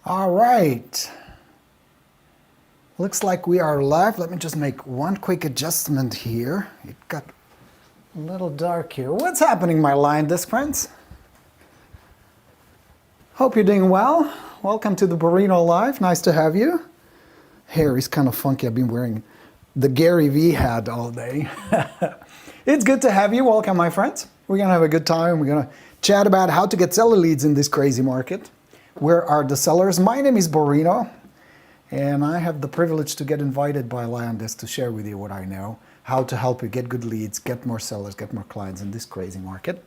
All right. Looks like we are live. Let me just make one quick adjustment here. It got a little dark here. What's happening, my LionDesk friends? Hope you're doing well. Welcome to the Borino Live. Nice to have you. Hair is kind of funky. I've been wearing the Gary V hat all day. It's good to have you. Welcome, my friends. We're going to have a good time. We're going to chat about how to get seller leads in this crazy market. Where are the sellers? My name is Borino, and I have the privilege to get invited by LionDesk to share with you what I know, how to help you get good leads, get more sellers, get more clients in this crazy market.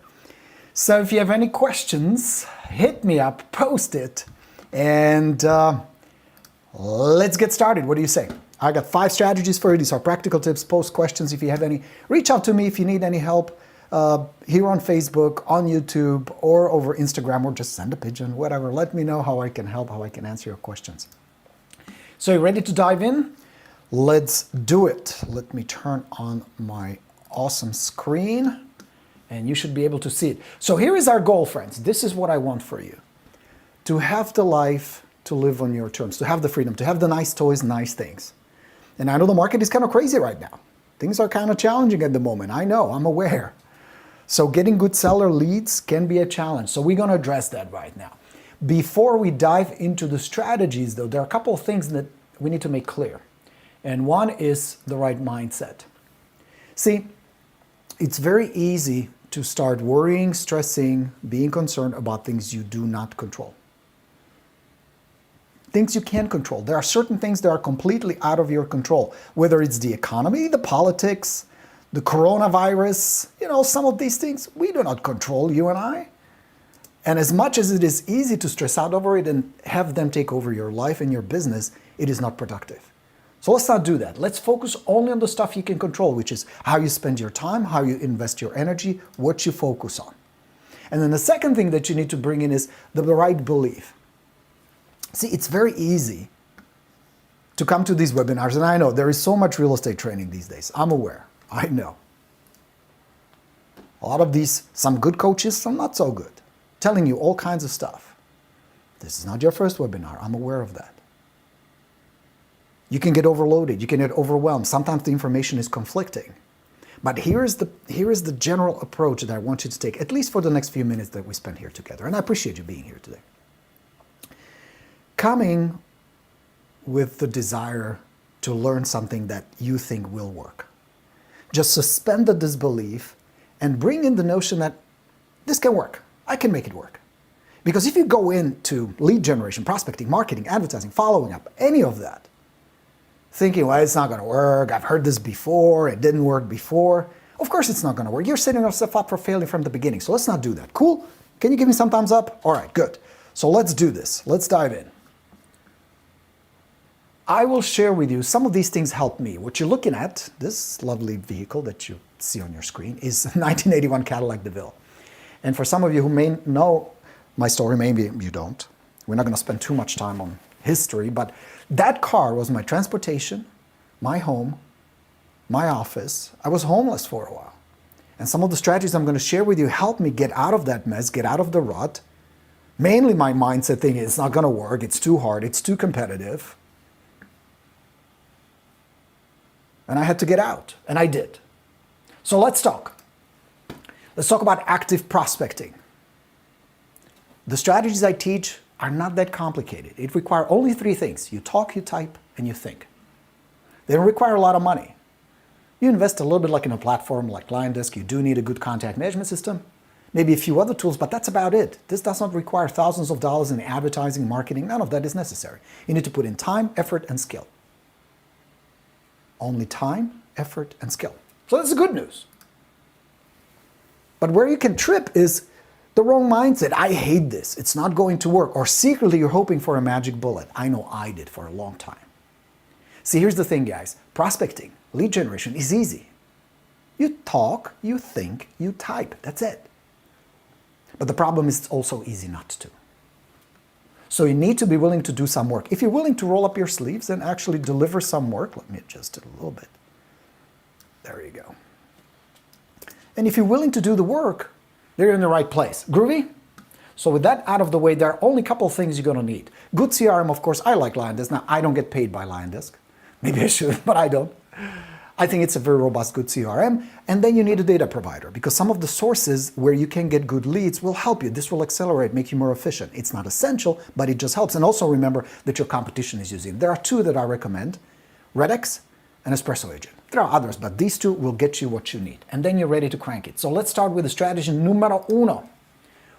So if you have any questions, hit me up, post it, and let's get started. What do you say? I got 5 strategies for you. These are practical tips. Post questions if you have any. Reach out to me if you need any help here on Facebook, on YouTube, or over Instagram, or just send a pigeon, whatever. Let me know how I can help, how I can answer your questions. So you ready to dive in? Let's do it. Let me turn on my awesome screen, and you should be able to see it. So here is our goal, friends. This is what I want for you. To have the life to live on your terms, to have the freedom, to have the nice toys, nice things. And I know the market is kind of crazy right now. Things are kind of challenging at the moment. I know, I'm aware. So getting good seller leads can be a challenge. So we're going to address that right now. Before we dive into the strategies, though, there are a couple of things that we need to make clear. And one is the right mindset. See, it's very easy to start worrying, stressing, being concerned about things you do not control. Things you can control. There are certain things that are completely out of your control, whether it's the economy, the politics, the coronavirus, some of these things we do not control, you and I. And as much as it is easy to stress out over it and have them take over your life and your business, it is not productive. So let's not do that. Let's focus only on the stuff you can control, which is how you spend your time, how you invest your energy, what you focus on. And then the second thing that you need to bring in is the right belief. See, it's very easy to come to these webinars, and I know there is so much real estate training these days. I'm aware. I know. A lot of these, some good coaches, some not so good, telling you all kinds of stuff. This is not your first webinar. I'm aware of that. You can get overloaded. You can get overwhelmed. Sometimes the information is conflicting. But here is the general approach that I want you to take, at least for the next few minutes that we spend here together. And I appreciate you being here today. Coming with the desire to learn something that you think will work. Just suspend the disbelief and bring in the notion that this can work. I can make it work. Because if you go into lead generation, prospecting, marketing, advertising, following up, any of that, thinking, well, it's not going to work, I've heard this before, it didn't work before, of course it's not going to work. You're setting yourself up for failure from the beginning, so let's not do that. Cool? Can you give me some thumbs up? All right, good. So let's do this. Let's dive in. I will share with you some of these things help me. What you're looking at, this lovely vehicle that you see on your screen, is a 1981 Cadillac DeVille. And for some of you who may know my story, maybe you don't. We're not going to spend too much time on history, but that car was my transportation, my home, my office. I was homeless for a while. And some of the strategies I'm going to share with you helped me get out of that mess, get out of the rut. Mainly my mindset thing is it's not going to work, it's too hard, it's too competitive. And I had to get out, and I did. So let's talk. Let's talk about active prospecting. The strategies I teach are not that complicated. It requires only 3 things. You talk, you type, and you think. They don't require a lot of money. You invest a little bit like in a platform like LionDesk. You do need a good contact management system, maybe a few other tools, but that's about it. This does not require thousands of dollars in advertising, marketing. None of that is necessary. You need to put in time, effort, and skill. Only time, effort, and skill. So that's the good news. But where you can trip is the wrong mindset. I hate this. It's not going to work. Or secretly you're hoping for a magic bullet. I know I did for a long time. See, here's the thing, guys. Prospecting, lead generation is easy. You talk, you think, you type. That's it. But the problem is it's also easy not to. So you need to be willing to do some work. If you're willing to roll up your sleeves and actually deliver some work, let me adjust it a little bit. There you go. And if you're willing to do the work, you're in the right place. Groovy? So with that out of the way, there are only a couple of things you're going to need. Good CRM, of course. I like LionDesk. Now, I don't get paid by LionDesk. Maybe I should, but I don't. I think it's a very robust, good CRM. And then you need a data provider, because some of the sources where you can get good leads will help you. This will accelerate, make you more efficient. It's not essential, but it just helps. And also remember that your competition is using. There are two that I recommend, Redex and Espresso Agent. There are others, but these two will get you what you need. And then you're ready to crank it. So let's start with the strategy numero uno.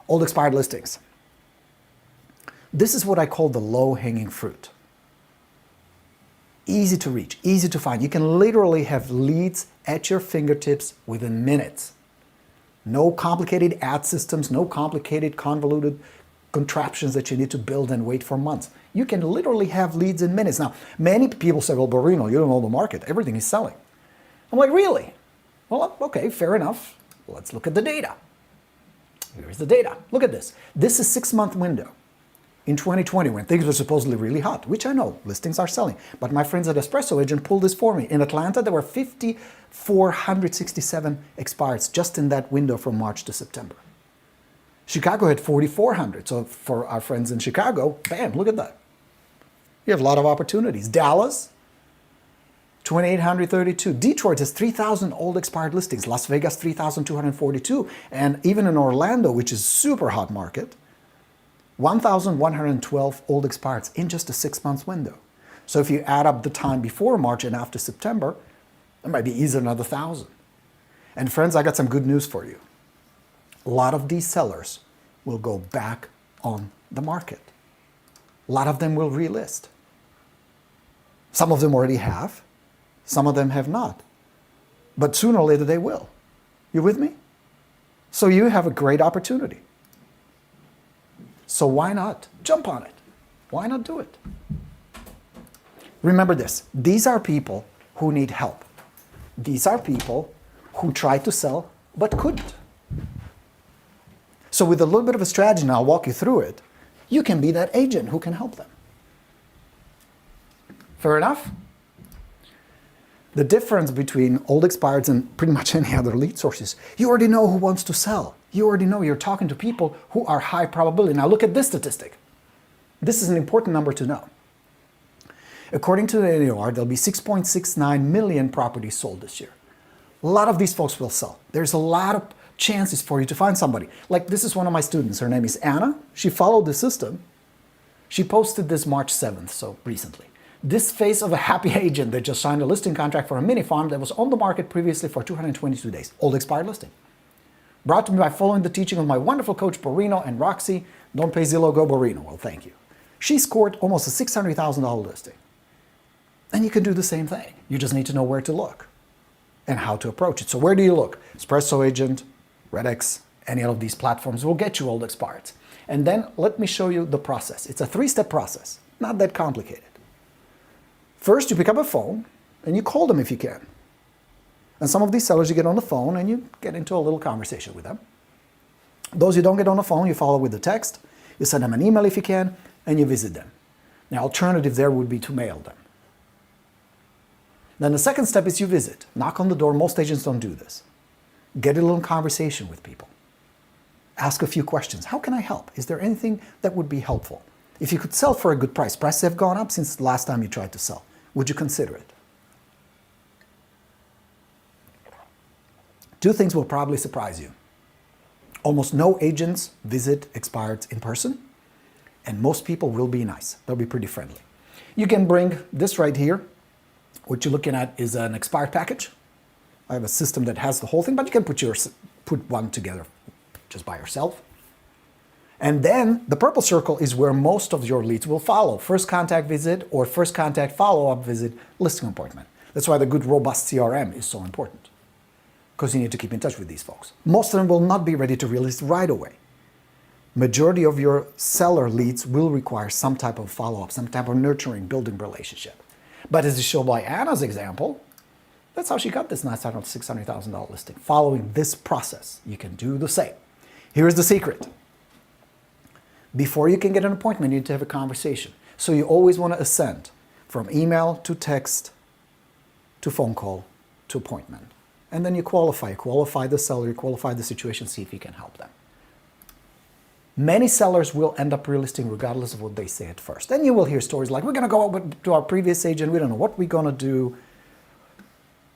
Old expired listings. This is what I call the low-hanging fruit. Easy to reach, easy to find. You can literally have leads at your fingertips within minutes. No complicated ad systems, no complicated, convoluted contraptions that you need to build and wait for months. You can literally have leads in minutes. Now, many people say, well, Borino, you don't know the market. Everything is selling. I'm like, really? Well, okay, fair enough. Let's look at the data. Here's the data. Look at this. This is a 6-month window. In 2020, when things were supposedly really hot, which I know, listings are selling. But my friends at Espresso Agent pulled this for me. In Atlanta, there were 5,467 expireds just in that window from March to September. Chicago had 4,400. So for our friends in Chicago, bam, look at that. You have a lot of opportunities. Dallas, 2,832. Detroit has 3,000 old expired listings. Las Vegas, 3,242. And even in Orlando, which is a super hot market, 1,112 old expireds in just a 6-month window. So if you add up the time before March and after September, it might be easily another 1,000. And friends, I got some good news for you. A lot of these sellers will go back on the market. A lot of them will relist. Some of them already have. Some of them have not. But sooner or later they will. You with me? So you have a great opportunity. So why not jump on it? Why not do it? Remember this. These are people who need help. These are people who tried to sell but couldn't. So with a little bit of a strategy, and I'll walk you through it, you can be that agent who can help them. Fair enough? The difference between old expireds and pretty much any other lead sources, you already know who wants to sell. You already know you're talking to people who are high probability. Now look at this statistic. This is an important number to know. According to the NAR, there'll be 6.69 million properties sold this year. A lot of these folks will sell. There's a lot of chances for you to find somebody. Like this is one of my students. Her name is Anna. She followed the system. She posted this March 7th, so recently. This face of a happy agent that just signed a listing contract for a mini farm that was on the market previously for 222 days. Old expired listing. Brought to me by following the teaching of my wonderful coach Borino and Roxy. Don't pay Zillow, go Borino. Well, thank you. She scored almost a $600,000 listing. And you can do the same thing. You just need to know where to look and how to approach it. So where do you look? Espresso Agent, Redex, any of these platforms will get you old expireds. And then let me show you the process. It's a 3-step process, not that complicated. First, you pick up a phone and you call them if you can. And some of these sellers, you get on the phone and you get into a little conversation with them. Those you don't get on the phone, you follow with the text, you send them an email if you can, and you visit them. The alternative there would be to mail them. Then the second step is you visit. Knock on the door. Most agents don't do this. Get a little conversation with people. Ask a few questions. How can I help? Is there anything that would be helpful? If you could sell for a good price, prices have gone up since the last time you tried to sell. Would you consider it? Two things will probably surprise you. Almost no agents visit expireds in person, and most people will be nice. They'll be pretty friendly. You can bring this right here. What you're looking at is an expired package. I have a system that has the whole thing, but you can put one together just by yourself. And then the purple circle is where most of your leads will follow. First contact visit or first contact follow-up visit, listing appointment. That's why the good robust CRM is so important, because you need to keep in touch with these folks. Most of them will not be ready to relist right away. Majority of your seller leads will require some type of follow-up, some type of nurturing, building relationship. But as is shown by Anna's example, that's how she got this nice $600,000 listing. Following this process, you can do the same. Here's the secret. Before you can get an appointment, you need to have a conversation. So you always want to ascend from email to text to phone call to appointment. And then you qualify the seller, you qualify the situation, see if you can help them. Many sellers will end up relisting regardless of what they say at first. Then you will hear stories like, we're going to go over to our previous agent, we don't know what we're going to do,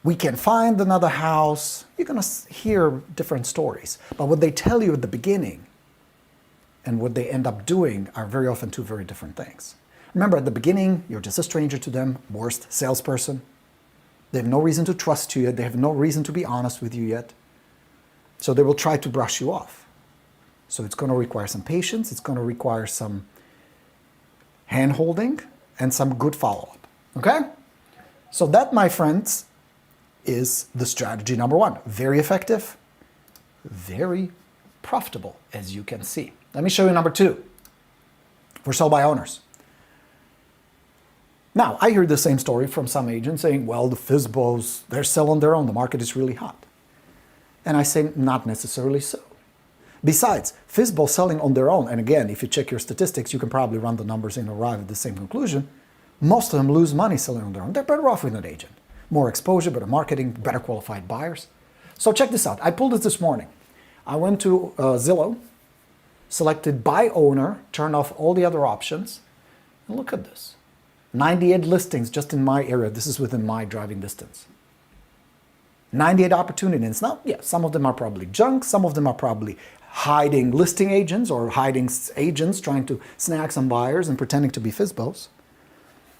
we can find another house. You're going to hear different stories. But what they tell you at the beginning and what they end up doing are very often two very different things. Remember, at the beginning, you're just a stranger to them, worst salesperson. They have no reason to trust you yet. They have no reason to be honest with you yet. So they will try to brush you off. So it's going to require some patience. It's going to require some hand-holding and some good follow-up. Okay? So that, my friends, is the strategy number one. Very effective, very profitable, as you can see. Let me show you number two for sell-by owners. Now, I heard the same story from some agents saying, well, the FSBOs, they're selling their own. The market is really hot. And I say, not necessarily so. Besides, FSBO selling on their own, and again, if you check your statistics, you can probably run the numbers and arrive at the same conclusion. Most of them lose money selling on their own. They're better off with an agent. More exposure, better marketing, better qualified buyers. So check this out. I pulled this morning. I went to Zillow, selected buy owner, turned off all the other options, and look at this. 98 listings just in my area. This is within my driving distance. 98 opportunities. Now, yeah, some of them are probably junk. Some of them are probably hiding listing agents or hiding agents trying to snag some buyers and pretending to be FSBOs.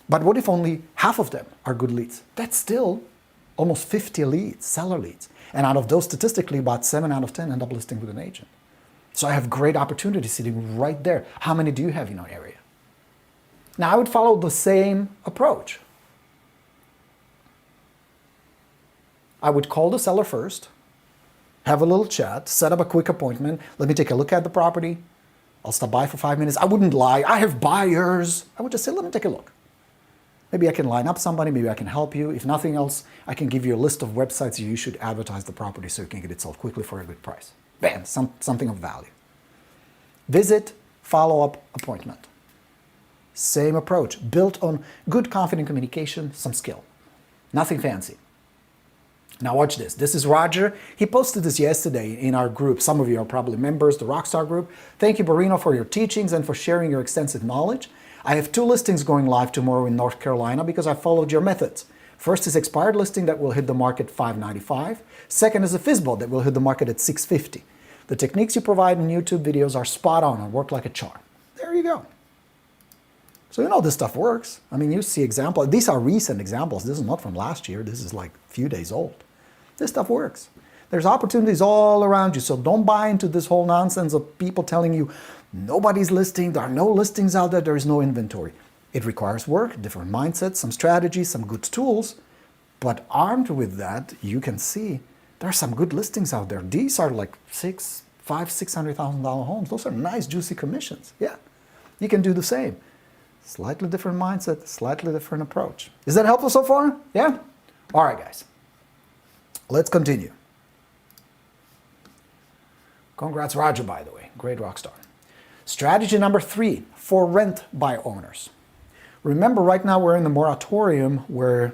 But what if only half of them are good leads? That's still almost 50 leads, seller leads. And out of those, statistically, about 7 out of 10 end up listing with an agent. So I have great opportunities sitting right there. How many do you have in your area? Now, I would follow the same approach. I would call the seller first, have a little chat, set up a quick appointment. Let me take a look at the property. I'll stop by for 5 minutes. I wouldn't lie. I have buyers. I would just say, let me take a look. Maybe I can line up somebody. Maybe I can help you. If nothing else, I can give you a list of websites you should advertise the property so you can get it sold quickly for a good price. Bam, something of value. Visit, follow-up, appointment. Same approach, built on good, confident communication, some skill. Nothing fancy. Now watch this. This is Roger. He posted this yesterday in our group. Some of you are probably members, the Rockstar group. Thank you, Borino, for your teachings and for sharing your extensive knowledge. I have 2 listings going live tomorrow in North Carolina because I followed your methods. First is expired listing that will hit the market $595. Second is a FSBO that will hit the market at $650. The techniques you provide in YouTube videos are spot on and work like a charm. There you go. So you know this stuff works. I mean, you see examples. These are recent examples. This is not from last year. This is like a few days old. This stuff works. There's opportunities all around you. So don't buy into this whole nonsense of people telling you nobody's listing, there are no listings out there, there is no inventory. It requires work, different mindsets, some strategies, some good tools. But armed with that, you can see there are some good listings out there. These are like $600,000 homes. Those are nice, juicy commissions. Yeah, you can do the same. Slightly different mindset, slightly different approach. Is that helpful so far? Yeah? All right, guys. Let's continue. Congrats, Roger, by the way. Great rock star. Strategy number 3 for rent by owners. Remember, right now we're in the moratorium where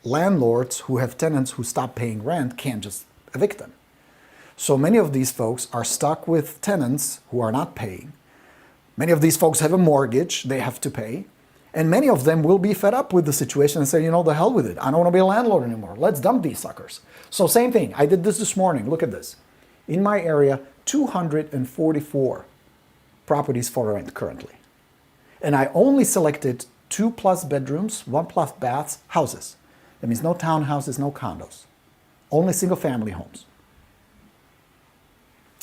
landlords who have tenants who stop paying rent can't just evict them. So many of these folks are stuck with tenants who are not paying. Many of these folks have a mortgage they have to pay. And many of them will be fed up with the situation and say, you know, the hell with it. I don't want to be a landlord anymore. Let's dump these suckers. So same thing. I did this morning. Look at this. In my area, 244 properties for rent currently. And I only selected 2+ bedrooms, 1+ baths, houses. That means no townhouses, no condos. Only single family homes.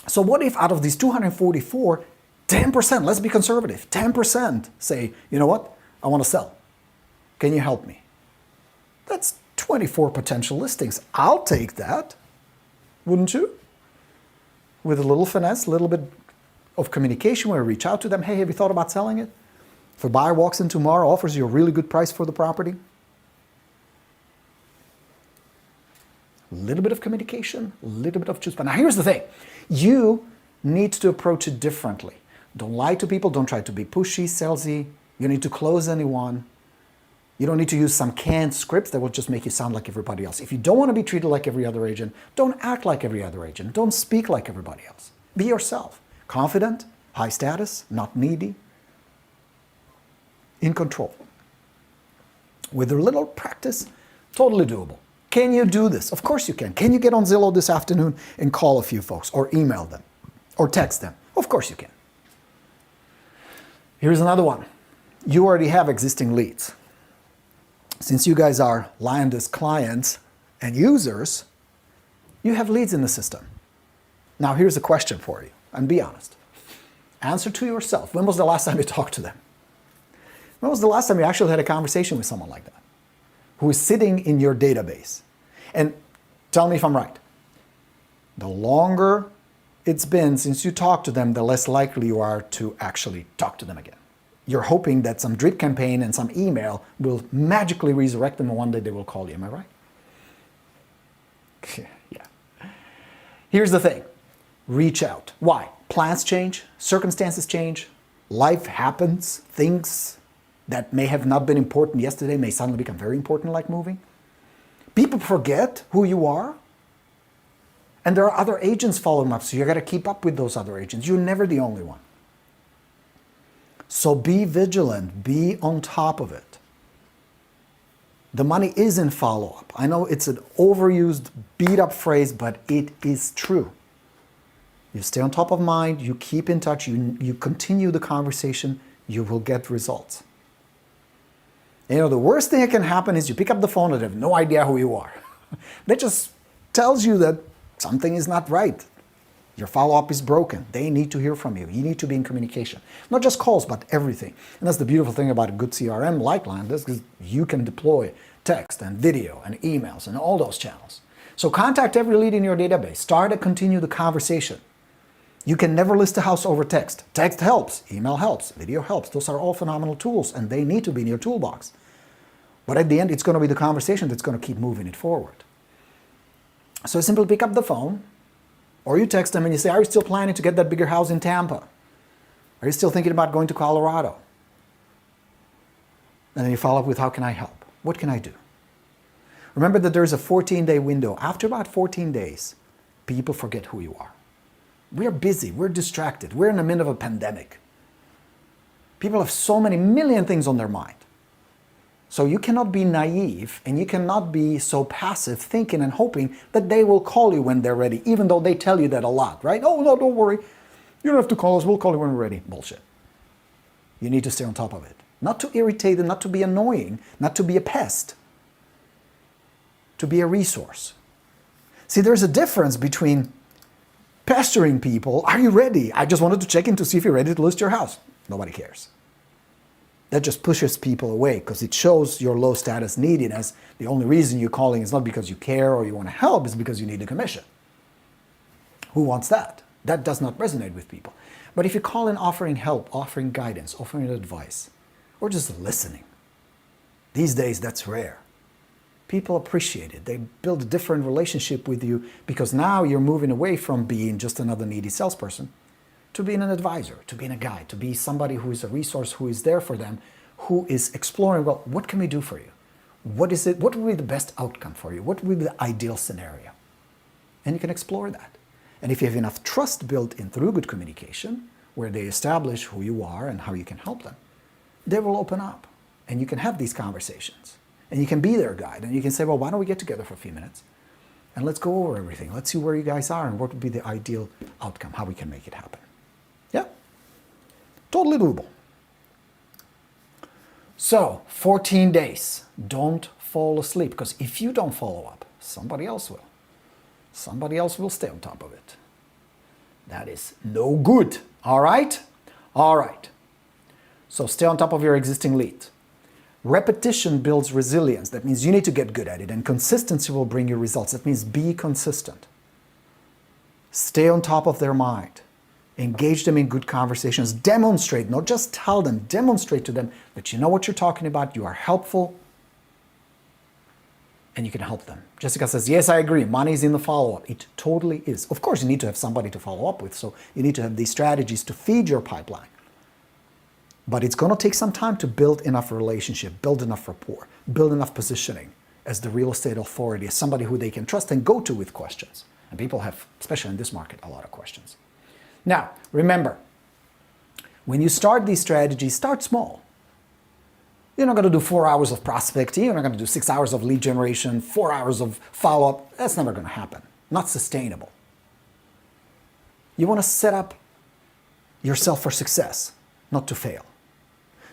So what if out of these 244, 10%, let's be conservative, 10% say, you know what? I want to sell. Can you help me? That's 24 potential listings. I'll take that. Wouldn't you? With a little finesse, a little bit of communication where I reach out to them. Hey, have you thought about selling it? If a buyer walks in tomorrow, offers you a really good price for the property. A little bit of communication, a little bit of choose. But now here's the thing. You need to approach it differently. Don't lie to people. Don't try to be pushy, salesy. You need to close anyone. You don't need to use some canned scripts that will just make you sound like everybody else. If you don't want to be treated like every other agent, don't act like every other agent. Don't speak like everybody else. Be yourself. Confident, High status, not needy, in control. With a little practice, totally doable. Can you do this? Of course you can. Can you get on Zillow this afternoon and call a few folks or email them or text them? Of course you can. Here's another one. You already have existing leads. Since you guys are LionDesk clients and users, you have leads in the system. Now here's a question for you, and be honest. Answer to yourself. When was the last time you talked to them? When was the last time you actually had a conversation with someone like that, who is sitting in your database? And tell me if I'm right. The longer it's been since you talked to them, the less likely you are to actually talk to them again. You're hoping that some drip campaign and some email will magically resurrect them and one day they will call you. Am I right? Yeah. Here's the thing. Reach out. Why? Plans change, circumstances change, life happens, things that may have not been important yesterday may suddenly become very important, like moving. People forget who you are. And there are other agents following up, so you got to keep up with those other agents. You're never the only one. So be vigilant, be on top of it. The money is in follow-up. I know it's an overused, beat-up phrase, but it is true. You stay on top of mind, you keep in touch, you continue the conversation, you will get results. You know, the worst thing that can happen is you pick up the phone and have no idea who you are. That just tells you that something is not right. Your follow-up is broken. They need to hear from you. You need to be in communication. Not just calls, but everything. And that's the beautiful thing about a good CRM like LionDesk, is you can deploy text and video and emails and all those channels. So contact every lead in your database. Start and continue the conversation. You can never list a house over text. Text helps, email helps, video helps. Those are all phenomenal tools and they need to be in your toolbox. But at the end, it's going to be the conversation that's going to keep moving it forward. So simply pick up the phone, or you text them and you say, are you still planning to get that bigger house in Tampa? Are you still thinking about going to Colorado? And then you follow up with, how can I help? What can I do? Remember that there's a 14-day window. After about 14 days, people forget who you are. We're busy, we're distracted, we're in the middle of a pandemic. People have so many million things on their mind. So you cannot be naive and you cannot be so passive thinking and hoping that they will call you when they're ready, even though they tell you that a lot, right? Oh, no, don't worry. You don't have to call us. We'll call you when we're ready. Bullshit. You need to stay on top of it. Not to irritate them, not to be annoying, not to be a pest. To be a resource. See, there's a difference between pestering people. Are you ready? I just wanted to check in to see if you're ready to list your house. Nobody cares. That just pushes people away because it shows your low status neediness. The only reason you're calling is not because you care or you want to help, it's because you need a commission. Who wants that? That does not resonate with people. But if you call in offering help, offering guidance, offering advice, or just listening, these days that's rare. People appreciate it. They build a different relationship with you because now you're moving away from being just another needy salesperson to being an advisor, to being a guide, to be somebody who is a resource, who is there for them, who is exploring, well, what can we do for you? What is it? What would be the best outcome for you? What would be the ideal scenario? And you can explore that. And if you have enough trust built in through good communication, where they establish who you are and how you can help them, they will open up and you can have these conversations. And you can be their guide and you can say, well, why don't we get together for a few minutes and let's go over everything. Let's see where you guys are and what would be the ideal outcome, how we can make it happen. Yeah, totally doable. So, 14 days. Don't fall asleep, because if you don't follow up, somebody else will. Somebody else will stay on top of it. That is no good. All right? All right. So stay on top of your existing lead. Repetition builds resilience. That means you need to get good at it, and consistency will bring you results. That means be consistent. Stay on top of their mind. Engage them in good conversations. Demonstrate, not just tell them, demonstrate to them that you know what you're talking about, you are helpful, and you can help them. Jessica says, yes, I agree. Money is in the follow-up. It totally is. Of course, you need to have somebody to follow up with, so you need to have these strategies to feed your pipeline. But it's going to take some time to build enough relationship, build enough rapport, build enough positioning as the real estate authority, as somebody who they can trust and go to with questions. And people have, especially in this market, a lot of questions. Now, remember, When you start these strategies, start small. You're not going to do 4 hours of prospecting. You're not going to do 6 hours of lead generation, 4 hours of follow-up. That's never going to happen. Not sustainable. You want to set up yourself for success, not to fail.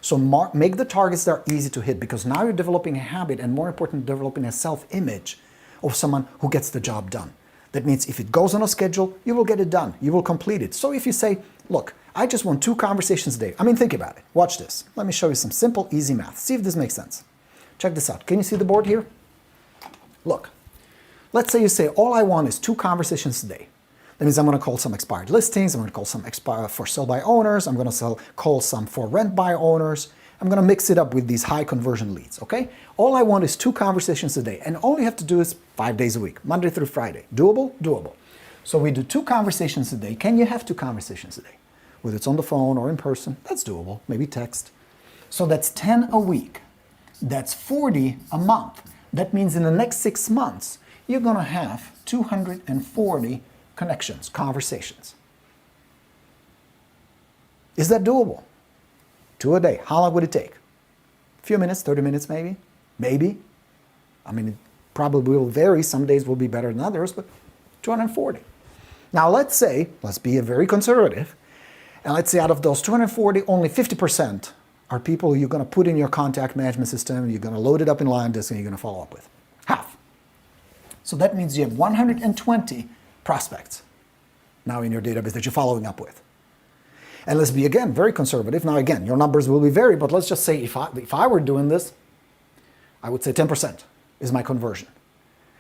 So make the targets that are easy to hit, because now you're developing a habit, and more important, developing a self-image of someone who gets the job done. That means if it goes on a schedule, you will get it done. You will complete it. So if you say, look, I just want 2 conversations a day. I mean, think about it. Watch this. Let me show you some simple, easy math. See if this makes sense. Check this out. Can you see the board here? Look, let's say you say, all I want is 2 conversations a day. That means I'm going to call some expired listings. I'm going to call some for sale by owners. I'm going to call some for rent by owners. I'm going to mix it up with these high conversion leads, okay? All I want is 2 conversations a day, and all you have to do is 5 days a week, Monday through Friday. Doable? Doable. So we do 2 conversations a day. Can you have 2 conversations a day? Whether it's on the phone or in person, that's doable. Maybe text. So that's 10 a week. That's 40 a month. That means in the next 6 months, you're going to have 240 connections, conversations. Is that doable? 2 a day. How long would it take? A few minutes, 30 minutes maybe? Maybe. I mean, it probably will vary. Some days will be better than others, but 240. Now let's be very conservative, and let's say out of those 240, only 50% are people you're going to put in your contact management system, you're going to load it up in LionDesk, and you're going to follow up with. Half. So that means you have 120 prospects now in your database that you're following up with. And let's be, again, very conservative. Now, again, your numbers will be vary, but let's just say if I were doing this, I would say 10% is my conversion.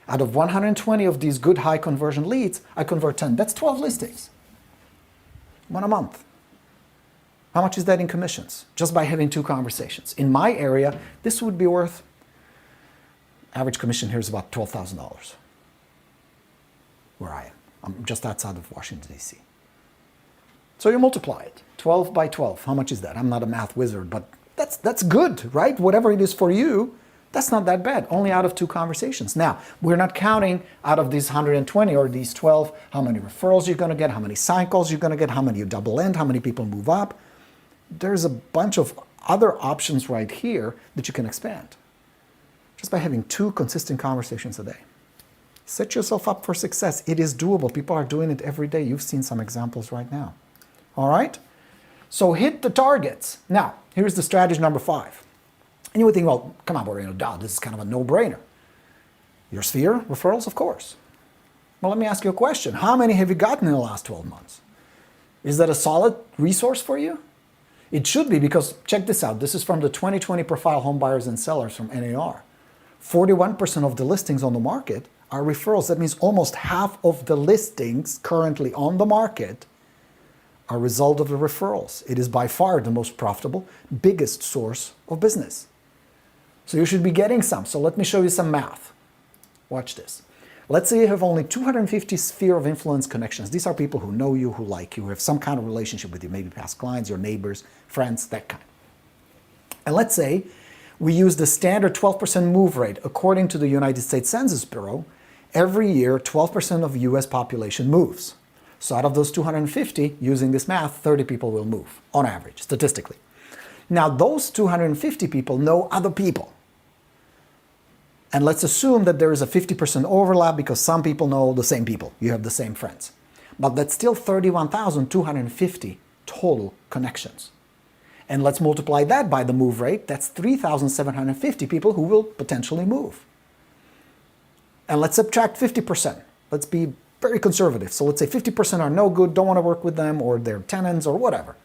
Out of 120 of these good high conversion leads, I convert 10. That's 12 listings. 1 a month. How much is that in commissions? Just by having 2 conversations. In my area, this would be worth, average commission here is about $12,000 where I am. I'm just outside of Washington, D.C. So you multiply it. 12 by 12. How much is that? I'm not a math wizard, but that's good, right? Whatever it is for you, that's not that bad. Only out of 2 conversations. Now, we're not counting out of these 120 or these 12, how many referrals you're going to get, how many sign calls you're going to get, how many you double end, how many people move up. There's a bunch of other options right here that you can expand just by having 2 consistent conversations a day. Set yourself up for success. It is doable. People are doing it every day. You've seen some examples right now. All right? So hit the targets. Now, here's the strategy number 5. And you would think, well, come on, Borino, this is kind of a no-brainer. Your sphere, referrals, of course. Well, let me ask you a question. How many have you gotten in the last 12 months? Is that a solid resource for you? It should be, because check this out. This is from the 2020 Profile Home Buyers and Sellers from NAR. 41% of the listings on the market are referrals. That means almost half of the listings currently on the market are a result of the referrals. It is by far the most profitable, biggest source of business. So you should be getting some. So let me show you some math. Watch this. Let's say you have only 250 sphere of influence connections. These are people who know you, who like you, who have some kind of relationship with you, maybe past clients, your neighbors, friends, that kind. And let's say we use the standard 12% move rate. According to the United States Census Bureau, every year 12% of the US population moves. So out of those 250, using this math, 30 people will move, on average, statistically. Now, those 250 people know other people. And let's assume that there is a 50% overlap because some people know the same people. You have the same friends. But that's still 31,250 total connections. And let's multiply that by the move rate. That's 3,750 people who will potentially move. And let's subtract 50%. Let's be very conservative. So let's say 50% are no good, don't want to work with them, or they're tenants or whatever.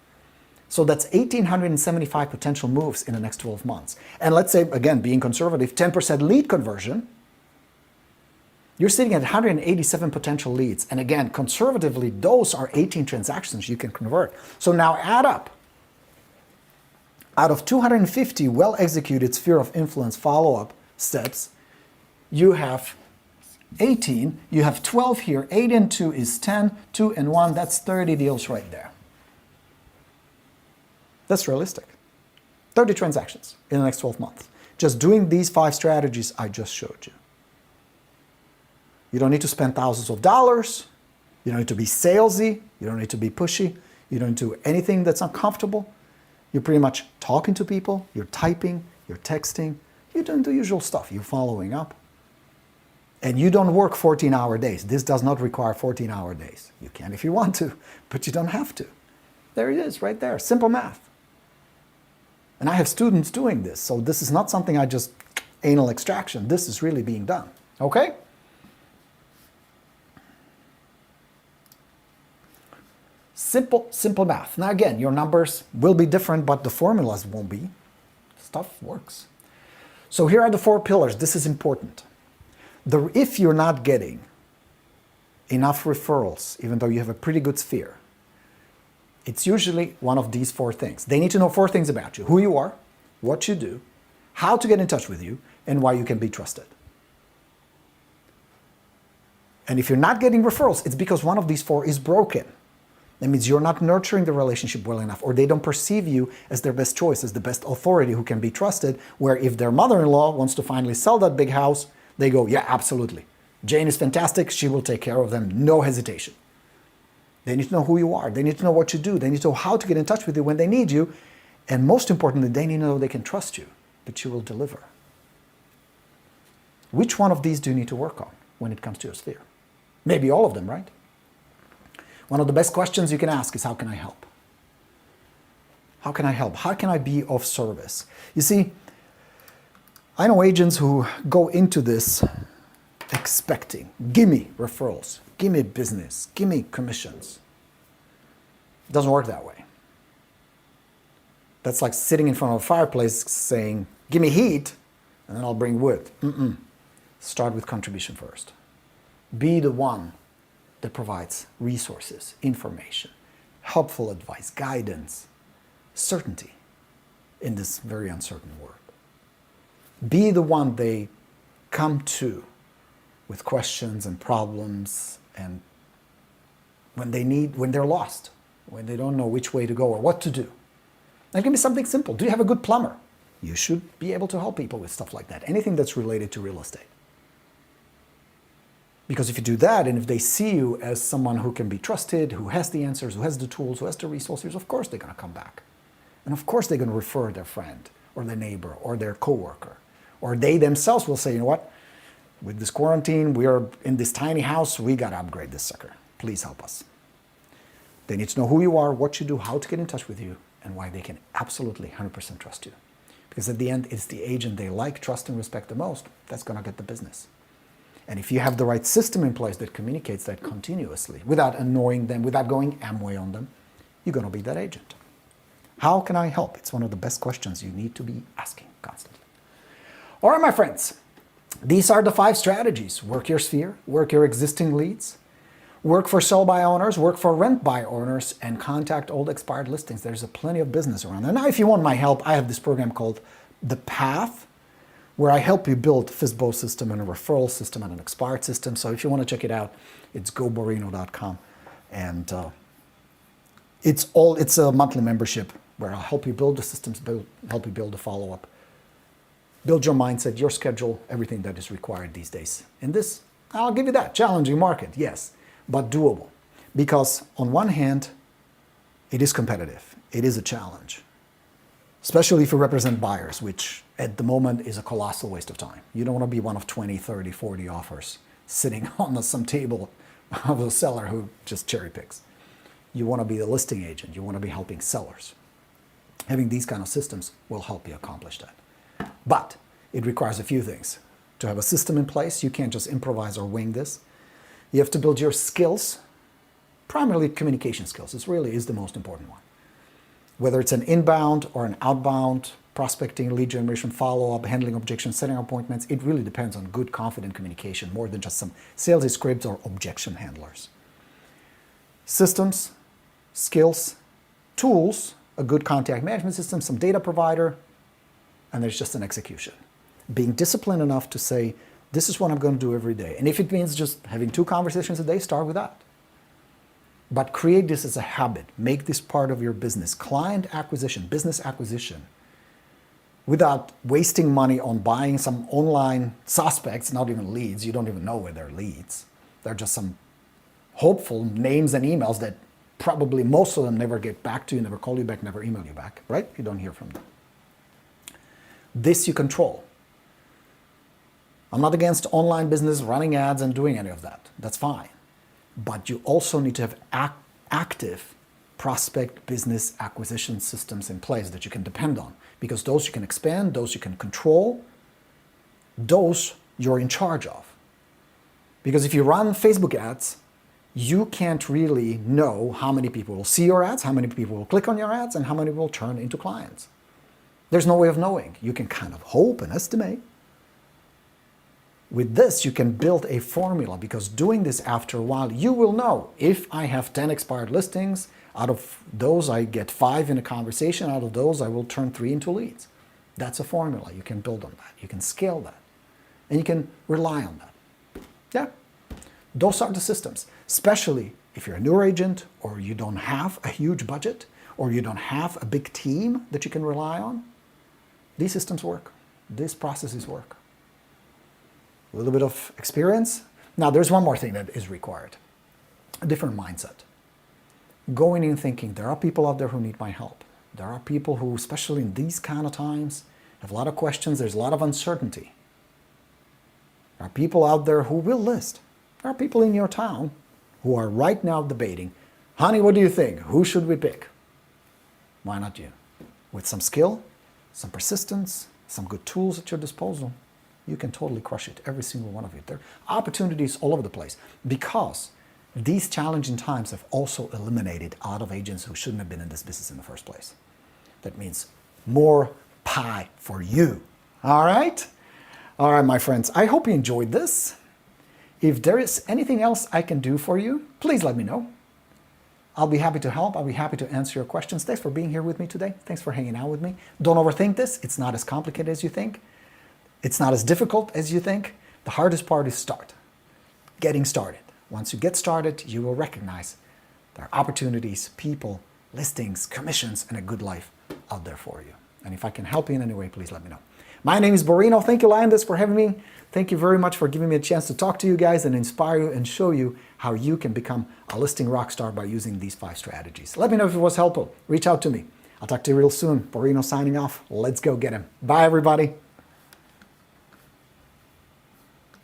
So that's 1,875 potential moves in the next 12 months. And let's say, again, being conservative, 10% lead conversion, you're sitting at 187 potential leads. And again, conservatively, those are 18 transactions you can convert. So now add up. Out of 250 well-executed sphere of influence follow-up steps, you have 18, you have 12 here, 8 and 2 is 10, 2 and 1, that's 30 deals right there. That's realistic. 30 transactions in the next 12 months. Just doing these 5 strategies I just showed you. You don't need to spend thousands of dollars. You don't need to be salesy. You don't need to be pushy. You don't do anything that's uncomfortable. You're pretty much talking to people, you're typing, you're texting, you're doing the usual stuff, you're following up. And you don't work 14-hour days. This does not require 14-hour days. You can if you want to, but you don't have to. There it is, right there, simple math. And I have students doing this, so this is not something I just anal extraction. This is really being done, okay? Simple math. Now again, your numbers will be different, but the formulas won't be. Stuff works. So here are the 4 pillars. This is important. If you're not getting enough referrals, even though you have a pretty good sphere, it's usually one of these 4 things. They need to know 4 things about you: who you are, what you do, how to get in touch with you, and why you can be trusted. And if you're not getting referrals, it's because one of these 4 is broken. That means you're not nurturing the relationship well enough, or they don't perceive you as their best choice, as the best authority who can be trusted, where if their mother-in-law wants to finally sell that big house, they go, yeah, absolutely. Jane is fantastic. She will take care of them. No hesitation. They need to know who you are. They need to know what you do. They need to know how to get in touch with you when they need you. And most importantly, they need to know they can trust you, that you will deliver. Which one of these do you need to work on when it comes to your sphere? Maybe all of them, right? One of the best questions you can ask is, how can I help? How can I help? How can I be of service? You see, I know agents who go into this expecting, give me referrals, give me business, give me commissions. It doesn't work that way. That's like sitting in front of a fireplace saying, give me heat, and then I'll bring wood. Start with contribution first. Be the one that provides resources, information, helpful advice, guidance, certainty in this very uncertain world. Be the one they come to with questions and problems, and when they're lost, when they don't know which way to go or what to do. That can be something simple. Do you have a good plumber? You should be able to help people with stuff like that. Anything that's related to real estate. Because if you do that, and if they see you as someone who can be trusted, who has the answers, who has the tools, who has the resources, of course they're going to come back. And of course they're going to refer their friend or their neighbor or their coworker. Or they themselves will say, you know what, with this quarantine, we are in this tiny house, we got to upgrade this sucker. Please help us. They need to know who you are, what you do, how to get in touch with you, and why they can absolutely 100% trust you. Because at the end, it's the agent they like, trust, and respect the most that's going to get the business. And if you have the right system in place that communicates that continuously, without annoying them, without going Amway on them, you're going to be that agent. How can I help? It's one of the best questions you need to be asking constantly. All right, my friends, these are the 5 strategies. Work your sphere, work your existing leads, work for sell-by owners, work for rent-by owners, and contact old expired listings. There's plenty of business around there. Now, if you want my help, I have this program called The Path, where I help you build a FSBO system and a referral system and an expired system. So if you want to check it out, it's goborino.com. And it's a monthly membership where I'll help you build the systems, help you build the follow-up, build your mindset, your schedule, everything that is required these days. In this, I'll give you that. Challenging market, yes, but doable. Because on one hand, it is competitive. It is a challenge. Especially if you represent buyers, which at the moment is a colossal waste of time. You don't want to be one of 20, 30, 40 offers sitting on some table of a seller who just cherry picks. You want to be the listing agent. You want to be helping sellers. Having these kind of systems will help you accomplish that. But it requires a few things. To have a system in place, you can't just improvise or wing this. You have to build your skills, primarily communication skills. This really is the most important one. Whether it's an inbound or an outbound, prospecting, lead generation, follow-up, handling objections, setting appointments, it really depends on good, confident communication more than just some salesy scripts or objection handlers. Systems, skills, tools, a good contact management system, some data provider, and there's just an execution. Being disciplined enough to say, this is what I'm going to do every day. And if it means just having 2 conversations a day, start with that. But create this as a habit. Make this part of your business. Client acquisition, business acquisition, without wasting money on buying some online suspects, not even leads. You don't even know where they're leads. They're just some hopeful names and emails that probably most of them never get back to you, never call you back, never email you back, right? You don't hear from them. This you control. I'm not against online business, running ads and doing any of that. That's fine. But you also need to have active prospect business acquisition systems in place that you can depend on, because those you can expand, those you can control, those you're in charge of. Because if you run Facebook ads, you can't really know how many people will see your ads, how many people will click on your ads, and how many will turn into clients. There's no way of knowing. You can kind of hope and estimate. With this, you can build a formula, because doing this after a while, you will know if I have 10 expired listings, out of those I get 5 in a conversation, out of those I will turn 3 into leads. That's a formula. You can build on that. You can scale that. And you can rely on that. Yeah. Those are the systems, especially if you're a newer agent, or you don't have a huge budget, or you don't have a big team that you can rely on. These systems work. These processes work. A little bit of experience. Now, there's one more thing that is required. A different mindset. Going in thinking, there are people out there who need my help. There are people who, especially in these kind of times, have a lot of questions. There's a lot of uncertainty. There are people out there who will list. There are people in your town who are right now debating, honey, what do you think? Who should we pick? Why not you? With some skill, some persistence, some good tools at your disposal, you can totally crush it, every single one of you. There are opportunities all over the place, because these challenging times have also eliminated a lot of agents who shouldn't have been in this business in the first place. That means more pie for you. All right? All right, my friends, I hope you enjoyed this. If there is anything else I can do for you, please let me know. I'll be happy to help. I'll be happy to answer your questions. Thanks for being here with me today. Thanks for hanging out with me. Don't overthink this. It's not as complicated as you think. It's not as difficult as you think. The hardest part is getting started. Once you get started, you will recognize there are opportunities, people, listings, commissions, and a good life out there for you. And if I can help you in any way, please let me know. My name is Borino. Thank you, LionDesk, for having me. Thank you very much for giving me a chance to talk to you guys and inspire you and show you how you can become a listing rock star by using these 5 strategies. Let me know if it was helpful. Reach out to me. I'll talk to you real soon. Borino signing off. Let's go get him. Bye, everybody.